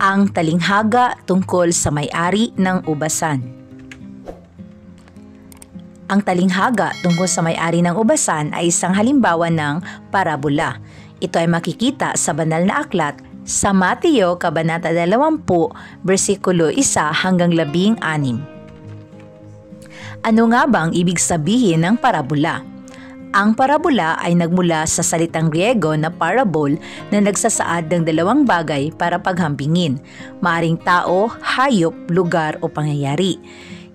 Ang talinghaga tungkol sa may-ari ng ubasan. Ang talinghaga tungkol sa may-ari ng ubasan ay isang halimbawa ng parabola. Ito ay makikita sa banal na aklat sa Mateo Kabanata 20, versikulo 1 hanggang 16. Ano nga ba ang ibig sabihin ng parabola? Ang parabola ay nagmula sa salitang Griego na parabol na nagsasaad ng dalawang bagay para paghambingin, maaring tao, hayop, lugar o pangyayari.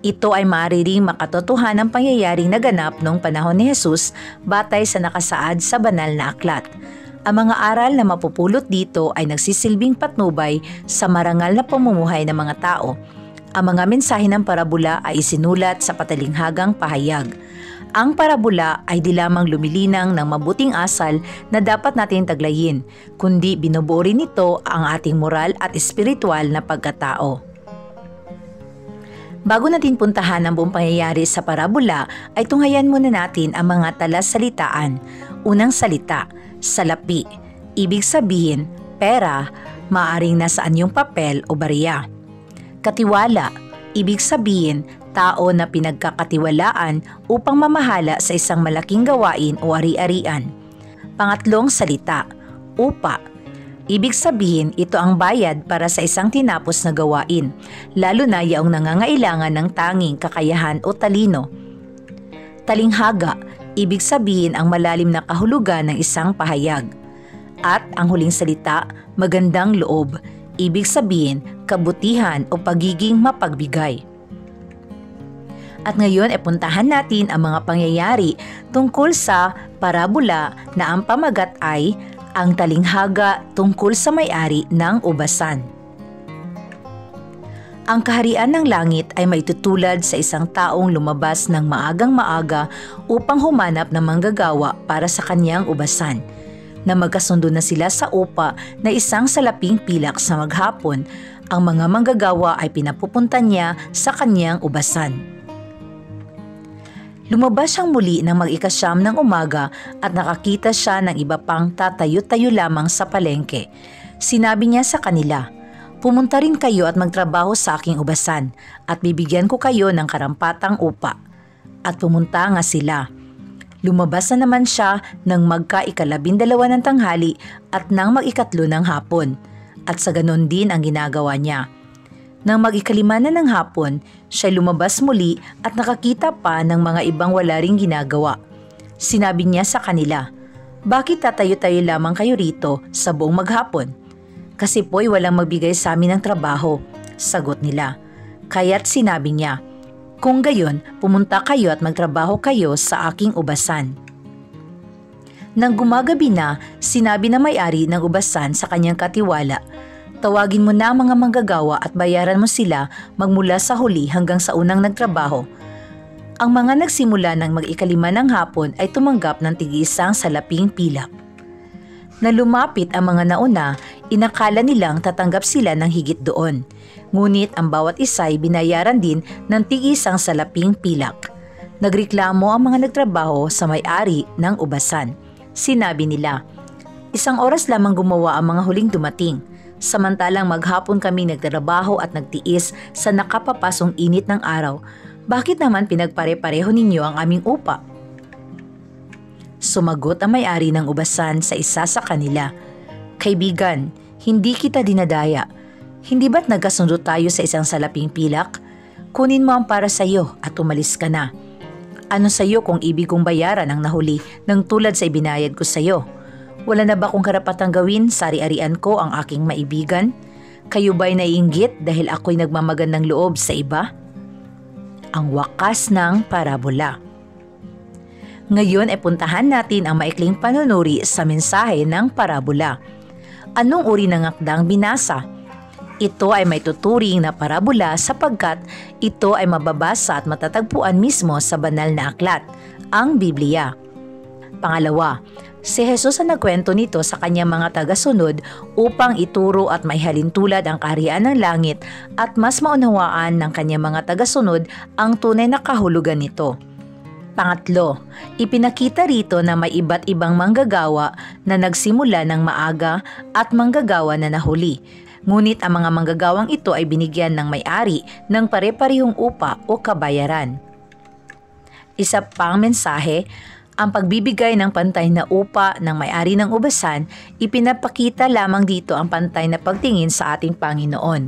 Ito ay maaari ring makatotohanan ng pangyayaring naganap noong panahon ni Jesus batay sa nakasaad sa banal na aklat. Ang mga aral na mapupulot dito ay nagsisilbing patnubay sa marangal na pamumuhay ng mga tao. Ang mga mensahe ng parabola ay isinulat sa patalinghagang pahayag. Ang parabola ay di lamang lumilinang ng mabuting asal na dapat natin taglayin, kundi binubuo rin nito ang ating moral at espiritual na pagkatao. Bago natin puntahan ang buong pangyayari sa parabola, ay tunghayan muna natin ang mga talasalitaan. Unang salita, salapi. Ibig sabihin, pera, maaring nasaan yung papel o barya. Katiwala. Ibig sabihin, tao na pinagkakatiwalaan upang mamahala sa isang malaking gawain o ari-arian. Pangatlong salita, upa. Ibig sabihin, ito ang bayad para sa isang tinapos na gawain, lalo na yaong nangangailangan ng tanging kakayahan o talino. Talinghaga. Ibig sabihin ang malalim na kahulugan ng isang pahayag. At ang huling salita, magandang loob. Ibig sabihin, kabutihan o pagiging mapagbigay. At ngayon ay puntahan natin ang mga pangyayari tungkol sa parabola na ang pamagat ay ang talinghaga tungkol sa may-ari ng ubasan. Ang kaharian ng langit ay maitutulad sa isang taong lumabas ng maagang maaga upang humanap ng manggagawa para sa kanyang ubasan. Na magkasundo na sila sa upa na isang salaping pilak sa maghapon, ang mga manggagawa ay pinapupunta niya sa kanyang ubasan. Lumabas siyang muli ng mag-ikasyam ng umaga at nakakita siya ng iba pang tatayo-tayo lamang sa palengke. Sinabi niya sa kanila, "Pumunta rin kayo at magtrabaho sa aking ubasan at bibigyan ko kayo ng karampatang upa." At pumunta nga sila. Lumabas na naman siya ng magka-12 ng tanghali at nang mag-ikatlo ng hapon. At sa ganon din ang ginagawa niya. Nang mag-5 na ng hapon, siya lumabas muli at nakakita pa ng mga ibang wala ring ginagawa. Sinabi niya sa kanila, "Bakit tatayo-tayo lamang kayo rito sa buong maghapon?" "Kasi po'y walang magbigay sa amin ng trabaho," sagot nila. Kaya't sinabi niya, "Kung gayon, pumunta kayo at magtrabaho kayo sa aking ubasan." Nang gumagabi na, sinabi na may-ari ng ubasan sa kanyang katiwala, "Tawagin mo na ang mga manggagawa at bayaran mo sila magmula sa huli hanggang sa unang nagtrabaho." Ang mga nagsimula ng mag-5 ng hapon ay tumanggap ng tig-isang salaping pilak. Na lumapit ang mga nauna, inakala nilang tatanggap sila ng higit doon. Ngunit ang bawat isa ay binayaran din ng tig-isang salaping pilak. Nagreklamo ang mga nagtrabaho sa may-ari ng ubasan. Sinabi nila, "Isang oras lamang gumawa ang mga huling dumating. Samantalang maghapon kami nagtrabaho at nagtiis sa nakapapasong init ng araw. Bakit naman pinagpare-pareho ninyo ang aming upa?" Sumagot ang may-ari ng ubasan sa isa sa kanila, "Kaibigan, hindi kita dinadaya. Hindi ba't nagkasundo tayo sa isang salaping pilak? Kunin mo ang para sa iyo at umalis ka na. Ano sa iyo kung ibig kong bayaran ang nahuli ng tulad sa ibinayad ko sa iyo? Wala na ba akong karapatang gawin sa ari-arian ko ang aking maibigan? Kayo ba'y naiinggit dahil ako'y nagmamagandang loob sa iba?" Ang wakas ng parabola. Ngayon ay puntahan natin ang maikling panunuri sa mensahe ng parabola. Anong uri ng akdang binasa? Ito ay may tuturing na parabola sapagkat ito ay mababasa at matatagpuan mismo sa banal na aklat, ang Biblia. Pangalawa, si Jesus ang nagkwento nito sa kanyang mga tagasunod upang ituro at maihalintulad ang kaharian ng langit at mas maunawaan ng kanyang mga tagasunod ang tunay na kahulugan nito. Pangatlo, ipinakita rito na may iba't ibang manggagawa na nagsimula ng maaga at manggagawa na nahuli. Ngunit ang mga manggagawang ito ay binigyan ng may-ari ng pare-parehong upa o kabayaran. Isa pang mensahe, ang pagbibigay ng pantay na upa ng may-ari ng ubasan, ipinapakita lamang dito ang pantay na pagtingin sa ating Panginoon.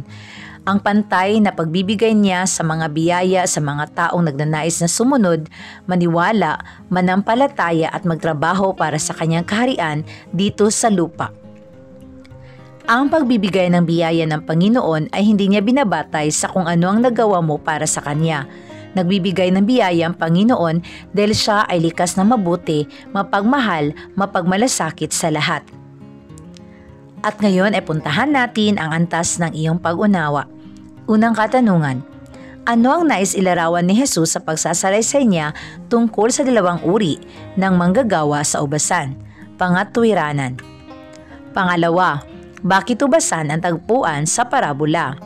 Ang pantay na pagbibigay niya sa mga biyaya sa mga taong nagnanais na sumunod, maniwala, manampalataya at magtrabaho para sa kanyang kaharian dito sa lupa. Ang pagbibigay ng biyaya ng Panginoon ay hindi niya binabatay sa kung ano ang nagawa mo para sa Kanya. Nagbibigay ng biyaya ang Panginoon dahil siya ay likas na mabuti, mapagmahal, mapagmalasakit sa lahat. At ngayon ay puntahan natin ang antas ng iyong pag-unawa. Unang katanungan, ano ang nais ilarawan ni Jesus sa pagsasalaysay niya tungkol sa dalawang uri ng manggagawa sa ubasan? Pangatwiranan. Pangalawa, bakit ubasan ang tagpuan sa parabola?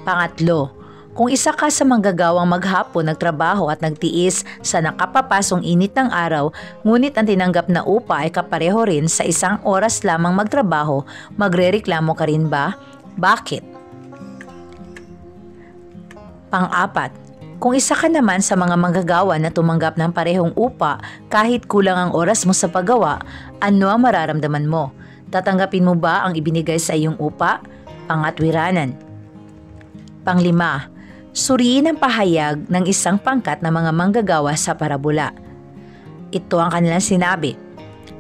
Pangatlo, kung isa ka sa manggagawang maghapon nagtrabaho at nagtiis sa nakapapasong init ng araw, ngunit ang tinanggap na upa ay kapareho rin sa isang oras lamang magtrabaho, magrereklamo ka rin ba? Bakit? Pang-apat, kung isa ka naman sa mga manggagawa na tumanggap ng parehong upa kahit kulang ang oras mo sa paggawa, ano ang mararamdaman mo? Tatanggapin mo ba ang ibinigay sa iyong upa? Pangatwiranan. Panglima, suriin ang pahayag ng isang pangkat na mga manggagawa sa parabola. Ito ang kanilang sinabi,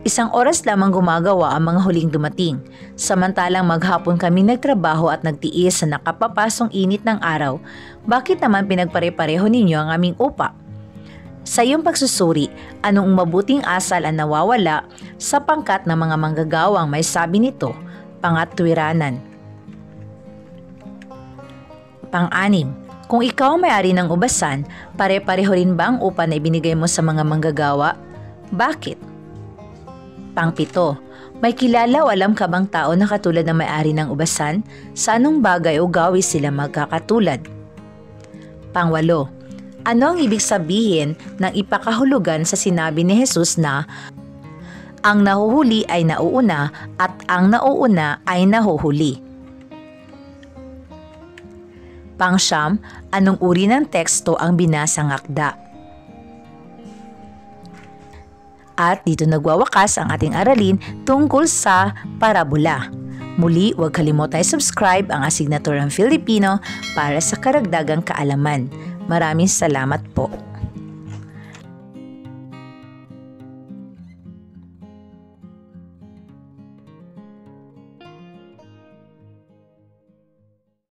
isang oras lamang gumagawa ang mga huling dumating, samantalang maghapon kami nagtrabaho at nagtiis sa nakapapasong init ng araw, bakit naman pinagpare-pareho ninyo ang aming upa? Sa iyong pagsusuri, anong mabuting asal ang nawawala sa pangkat ng mga manggagawang may sabi nito? Pangatwiranan. Pang-anim, kung ikaw ang may-ari ng ubasan, pare-pareho rin ba ang upa na ibinigay mo sa mga manggagawa? Bakit? Pang-pito, may kilala o alam ka bang tao na katulad ng may-ari ng ubasan? Sa anong bagay o gawi sila magkakatulad? Pang-walo, ano ang ibig sabihin ng ipakahulugan sa sinabi ni Jesus na ang nahuhuli ay nauuna at ang nauuna ay nahuhuli? Pang-siyam, anong uri ng teksto ang binasang akda? At dito nagwawakas ang ating aralin tungkol sa parabola. Muli, huwag kalimutang i-subscribe ang Asignaturang Filipino para sa karagdagang kaalaman. Maraming salamat po.